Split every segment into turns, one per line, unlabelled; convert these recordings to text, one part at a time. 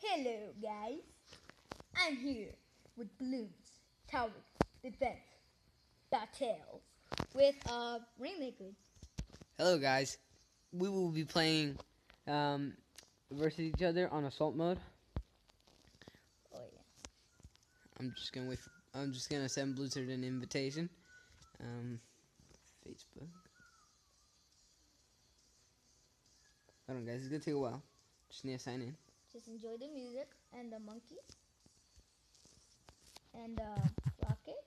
Hello, guys. I'm here with Bloons, Tower Defense, Battles, with Rainmaker.
Hello guys, we will be playing versus each other on assault mode.
Oh yeah.
I'm just gonna send Blizzard an invitation. Facebook. Hold on guys, it's gonna take a while. Just need to sign in.
Just enjoy the music and the monkey and rocket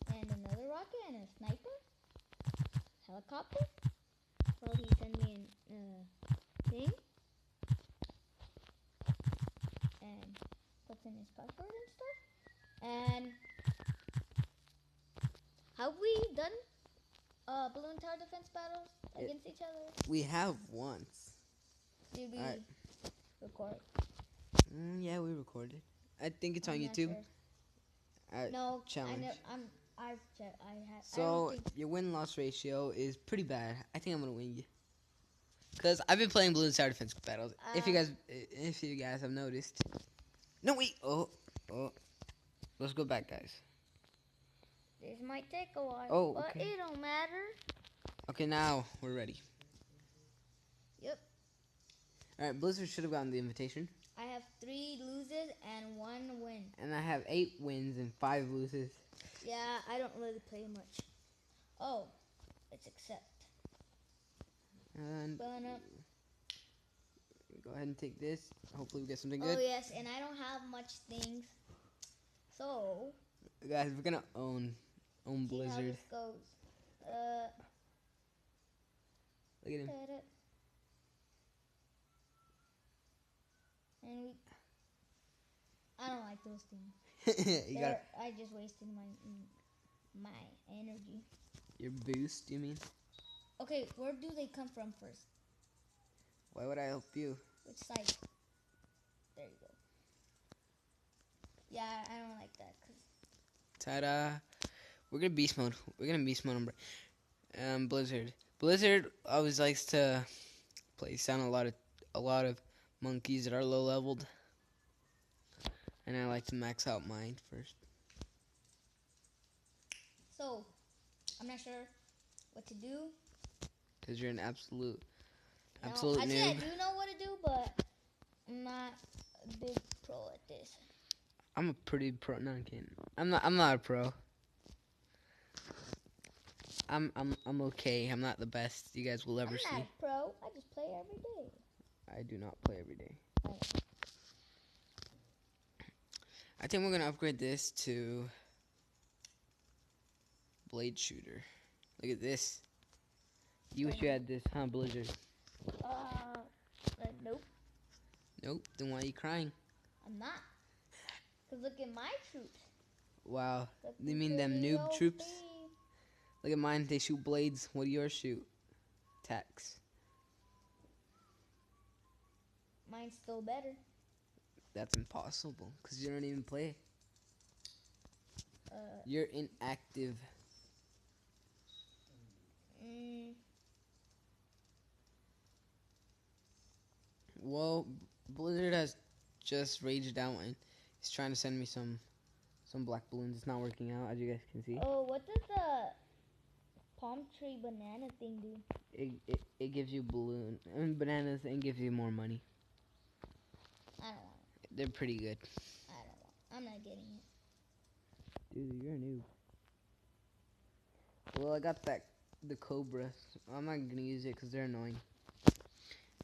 and another rocket and a sniper helicopter. Well, he sent me an thing and puts in his password and stuff. And have we done balloon tower defense battles against each other?
We have once.
Did we
Alright.
record?
Yeah, we recorded. I think it's on
I'm not
YouTube.
sure. No,
challenge.
I've checked. I don't
So
think
your win-loss ratio is pretty bad. I think I'm gonna win you. Cause I've been playing Balloon Tower Defense battles. If you guys have noticed. No wait. Oh. Let's go back, guys.
this might take a while.
Oh,
But
okay.
it don't matter.
Okay, now we're ready.
Yep.
Alright, Blizzard should have gotten the invitation.
I have 3 loses and 1 win.
And I have 8 wins and 5 loses.
Yeah, I don't really play much. Oh, let's accept.
And
Burn up.
go ahead and take this. Hopefully we get something
Oh
good.
yes, and I don't have much things. So
Guys, we're gonna own
see how
Blizzard.
this goes.
Look at him.
And I don't like those things.
You got
I just wasted my energy.
your boost, you mean?
Okay, where do they come from first?
Why would I help you?
Which side? There you go. Yeah, I don't like that.
Ta-da! We're gonna beast mode. We're gonna beast mode on Blizzard. Blizzard always likes to place down a lot of monkeys that are low leveled, and I like to max out mine first.
So, I'm not sure what to do.
Cause you're an absolute
No,
noob.
I do know what to do, but I'm not a big pro at this.
I'm a pretty pro. No, I'm kidding. I'm not a pro. I'm okay. I'm not the best you guys will ever see.
I'm not a pro. I just play every day.
I do not play every day.
Right.
I think we're gonna upgrade this to Blade Shooter. Look at this. You wish you had this, huh, Blizzard?
Nope.
Nope. Then why are you crying?
I'm not. Cause look at my troops.
Wow.
Look
You mean them
pretty
noob troops?
OP.
Look at mine. They shoot blades. What do yours shoot? Tax.
Mine's still better.
That's impossible. Cause you don't even play.
Uh.
You're inactive. Well, Blizzard has just raged out and he's trying to send me some black balloons. It's not working out, as you guys can see.
Oh, what does the palm tree banana thing do?
It gives you bananas and gives you more money.
I don't want it.
They're pretty good.
I don't want it. I'm not getting it.
Dude, you're a noob. Well, I got the Cobra. I'm not gonna use it because they're annoying,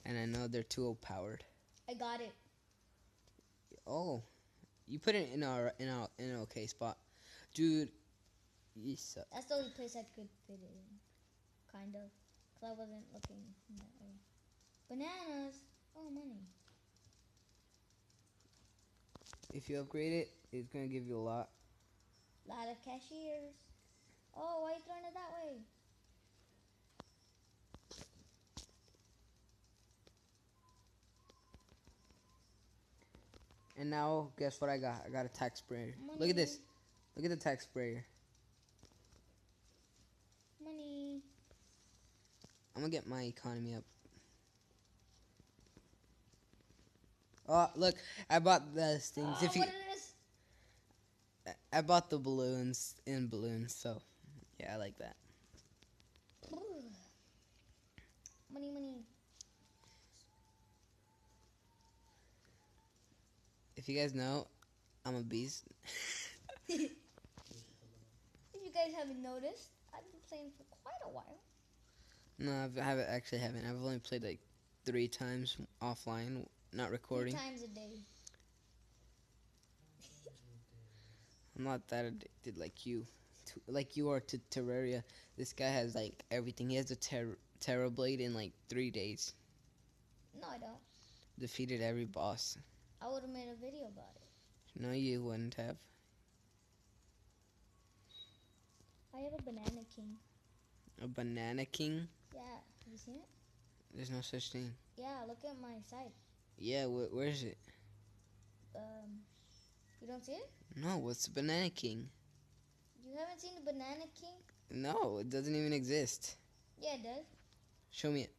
and I know they're too overpowered.
I got it.
Oh, you put it in an okay spot, dude. You suck.
That's the only place I could fit it in, kind of, cause I wasn't looking in that way. Bananas. Oh, money.
If you upgrade it, it's gonna give you a lot.
Lot of cashiers. Oh, why are you throwing it that way?
And now, guess what I got? I got a tax sprayer.
Money.
Look at this. Look at the tax sprayer.
Money.
I'm gonna get my economy up. Oh, look, I bought those things.
Oh,
If you,
what it is?
I bought the balloons in balloons, so yeah, I like that.
Money, money.
If you guys know, I'm a beast.
If you guys haven't noticed, I've been playing for quite a while.
No, haven't. I've only played like 3 times offline, not
3
recording.
times a day.
I'm not that addicted like you, like you are to Terraria. This guy has like everything. He has a Terra Blade in like 3 days.
No, I don't.
Defeated every boss.
I would have made a video about it.
No, you wouldn't have.
I have a Banana King.
A Banana King?
Yeah, have you seen it?
There's no such thing.
Yeah, look at my site.
Yeah, where is it?
You don't see it?
No, what's the Banana King?
You haven't seen the Banana King?
No, it doesn't even exist.
Yeah, it does.
Show me it.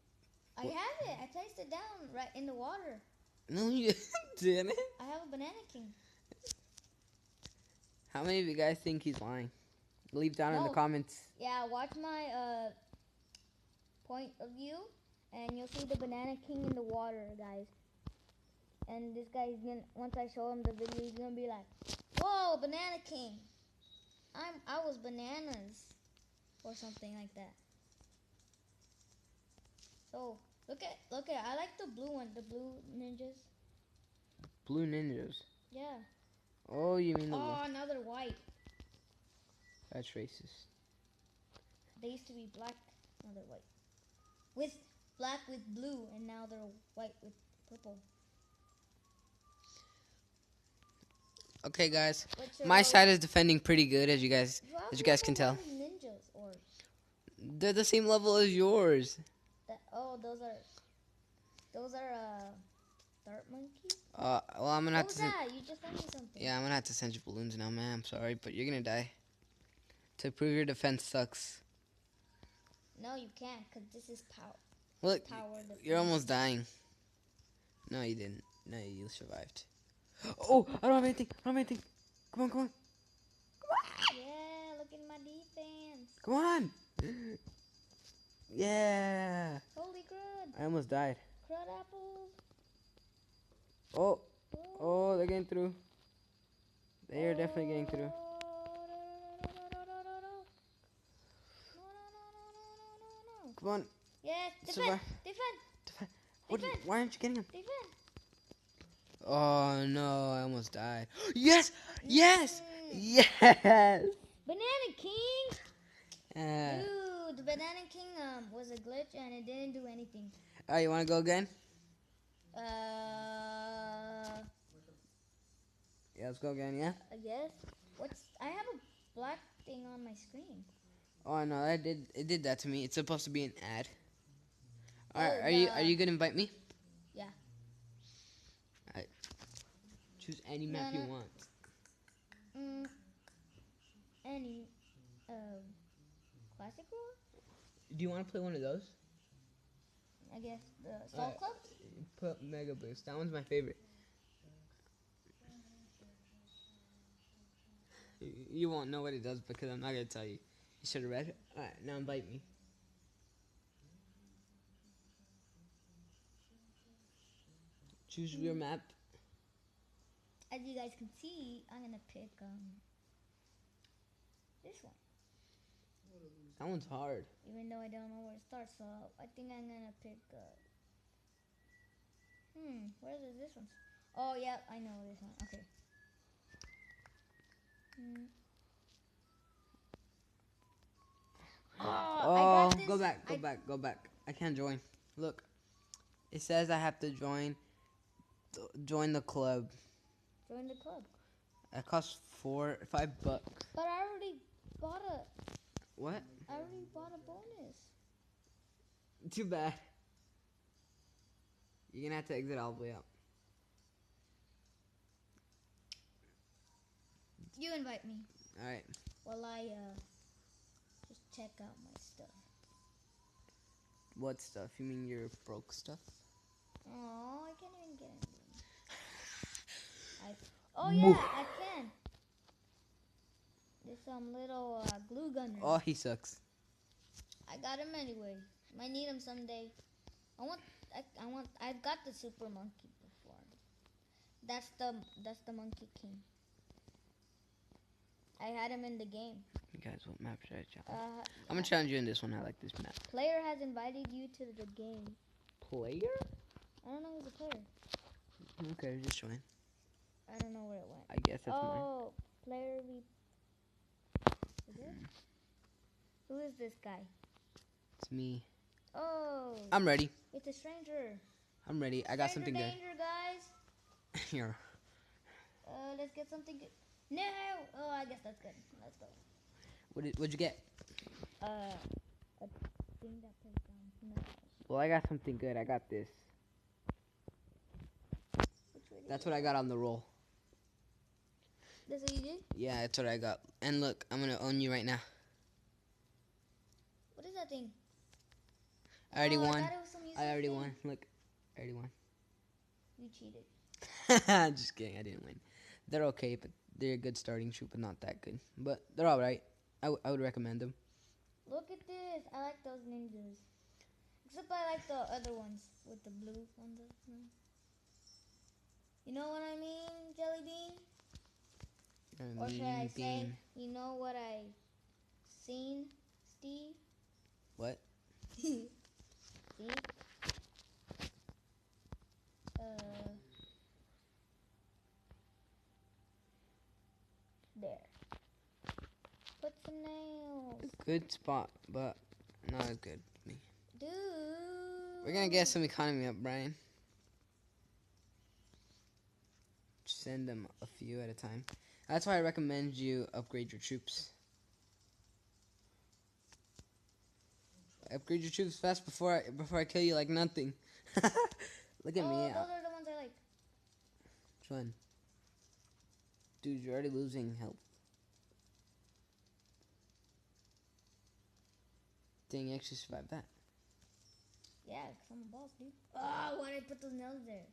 I have it. I placed it down right in the water.
No, you didn't.
I have a Banana King.
How many of you guys think he's lying? Leave down in the
No.
comments.
Yeah, watch my point of view, and you'll see the Banana King in the water, guys. And this guy's gonna, once I show him the video, he's gonna be like, "Whoa, Banana King! I was bananas," or something like that. So look at I like the blue one, the blue ninjas.
Blue ninjas.
Yeah.
Oh, you mean the
Oh, now they're white.
That's racist.
They used to be black, now they're white. With black with blue, and now they're white with purple.
Okay, guys.
What's your
My
vote?
side is defending pretty good, as you guys can tell.
Ninjas or
They're the same level as yours.
that? Oh, those are dart monkeys.
Well, I'm gonna
What
have
was
to.
that? You just sent me something.
Yeah, I'm gonna have to send you balloons now, man. I'm sorry, but you're gonna die. To prove your defense sucks.
No, you can't, cause this is
Look,
power. Defense.
you're almost dying. No, you didn't. No, you survived. Oh, I don't have anything. Come on.
Yeah, look at my defense.
Come on. Yeah.
Holy crud!
I almost died.
Crud apples.
Oh, they're getting through. They are definitely getting through.
No.
Come on.
Yes,
Survive.
defend.
Why aren't you getting him?
Defend.
Oh no, I almost died. Yes! Yes!
Mm.
Yes!
Banana King.
Uh,
Dude, the Banana King was a glitch and it didn't do anything.
oh, you wanna go again? Yeah, let's go again, yeah?
I guess. I have a black thing on my screen.
Oh no, it did that to me. It's supposed to be an ad. Alright,
Oh,
are you gonna invite me?
Yeah.
Alright. Choose any map you want.
Any classic world?
Do you wanna play one of those?
I guess the Salt Club?
Put Mega Boost. That one's my favorite. You won't know what it does because I'm not gonna tell you. You should have read it. Alright, now invite me. Choose your map.
As you guys can see, I'm gonna pick this one.
That one's hard.
Even though I don't know where it starts, so I think I'm gonna pick where is this one? Oh yeah, I know this one. Okay. I got this.
Go back. I can't join. Look, it says I have to join the club.
Join the club.
It costs $5.
But I already bought
What?
a bonus.
Too bad. You're gonna have to exit all the way out.
You invite me
Alright.
while I just check out my stuff.
What stuff? You mean your broke stuff?
Oh, I can't even get anything. Oh yeah, I can. There's some little glue gunner.
Oh, he sucks.
I got him anyway. Might need him someday. I've got the super monkey before. That's the monkey king. I had him in the game.
Guys, what map should I challenge?
Uh,
I'm gonna challenge you in this one. I like this map.
Player has invited you to the game.
Player?
I don't know who's the player.
Okay, just join.
I don't know where it went.
I guess that's mine.
Oh, player we. Is it? Who is this guy?
It's me.
Oh.
I'm ready.
It's a stranger.
I'm ready. I got
Stranger
something
danger, guys.
good. Here.
Let's get something good. No. Oh, I guess that's good. Let's go.
What'd you get?
A thing that plays down. No.
Well, I got something good. I got this. That's what I got on the roll.
That's what you did?
Yeah, that's what I got. And look, I'm gonna own you right now.
What is that thing?
I already won.
I thought it was some useless
I already
thing.
won. Look, I already won.
You cheated.
Just kidding. I didn't win. They're okay, but they're a good starting troop, but not that good. But they're all right. I would recommend them.
Look at this. I like those ninjas. Except I like the other ones with the blue on the. You know what I mean, Jelly Bean? Or should I say, you know what I seen, Steve?
What?
Steve? There. Put some nails.
Good spot, but not as good. Me.
Dude.
We're gonna get some economy up, Brian. Send them a few at a time. That's why I recommend you upgrade your troops. Upgrade your troops fast before I kill you like nothing. Look at me.
Those are the ones I like.
Which one? Dude, you're already losing health. Dang, you actually survived that.
Yeah, because I'm a boss, dude. Oh, why did I put those nails there?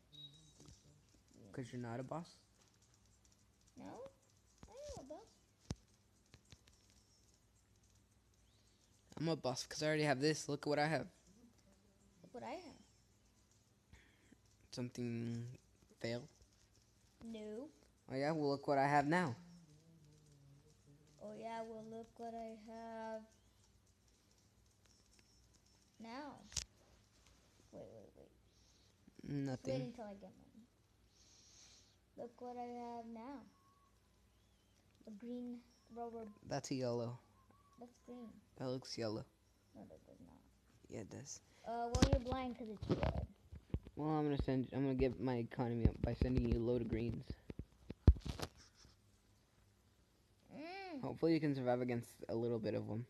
Because you're not a boss?
No? I am a boss.
I'm a boss because I already have this. Look at what I have.
Look what I have.
Something failed?
No.
Oh yeah, well look what I have now.
Oh yeah, well look what I have now. Wait.
Nothing.
Wait until I get mine. Look what I have now. The green rubber.
That's a yellow.
That's green.
That looks yellow.
No, that does not.
Yeah, it does.
Well, you're blind because it's red.
Well, I'm gonna get my economy up by sending you a load of greens. Hopefully you can survive against a little bit of them.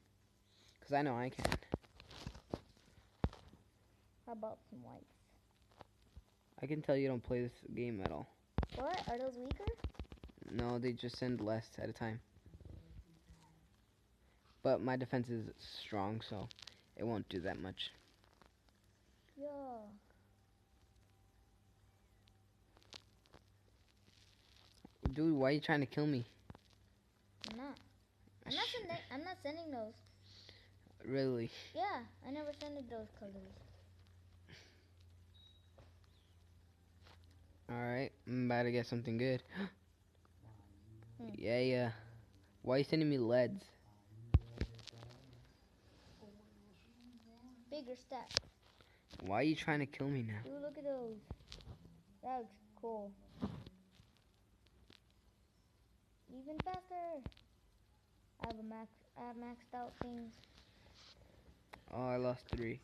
Because I know I can.
How about some whites?
I can tell you don't play this game at all.
What? Are those weaker?
No, they just send less at a time. But my defense is strong, so it won't do that much.
Yeah.
Dude, why are you trying to kill me?
I'm not. I'm not sending those.
Really?
Yeah, I never sent those colors.
Alright, I'm about to get something good. Yeah. Why are you sending me leads?
Bigger stack.
Why are you trying to kill me now?
Dude, look at those. That looks cool. Even faster. I have maxed out things.
Oh, I lost 3.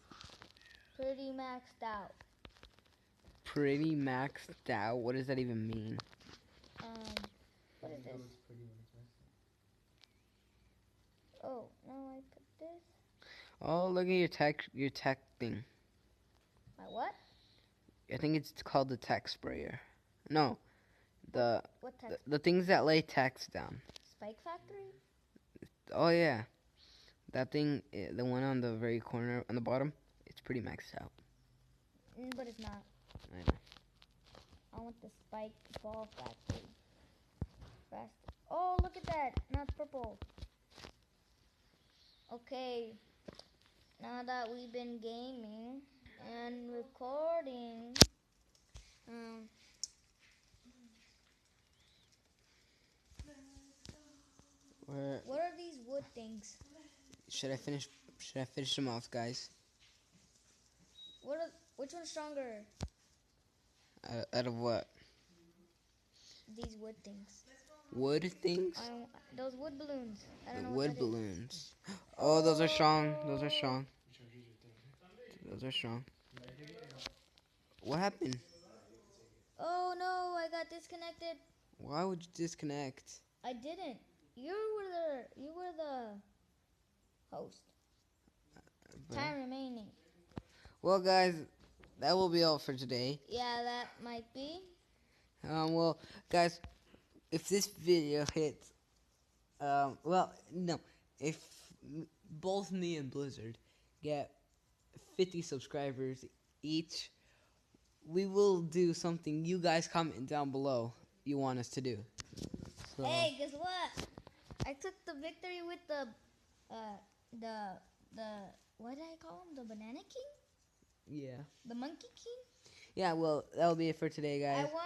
Pretty maxed out.
Pretty maxed out? What does that even mean?
What is this? Oh, no, I put this.
Oh, look at your tech thing.
My what?
I think it's called the tech sprayer. No, the
What text?
the things that lay text down.
Spike Factory?
Oh yeah, that thing, the one on the very corner on the bottom, it's pretty maxed out.
But it's not.
I know.
I want the Spike Ball Factory. Fast. Oh, look at that. Now it's purple. Okay. Now that we've been gaming and recording, um,
Where
what are these wood things?
should I finish? Should I finish them off, guys?
Which one's stronger?
Out of what?
These wood things.
Wood things?
Those wood balloons. I don't
The
know what
wood
that is.
balloons. Oh, those are strong. Those are strong. Those are strong. What happened?
Oh no, I got disconnected.
Why would you disconnect?
I didn't. You were the host. Time remaining.
Well, guys, that will be all for today.
Yeah, that might be.
Well, guys, if this video hits, well, no, if both me and Blizzard get 50 subscribers each, we will do something you guys comment down below you want us to do. So,
Hey, guess what? I took the victory with the what did I call him? The Banana King?
yeah.
The Monkey King?
Yeah, well, that'll be it for today, guys.
I won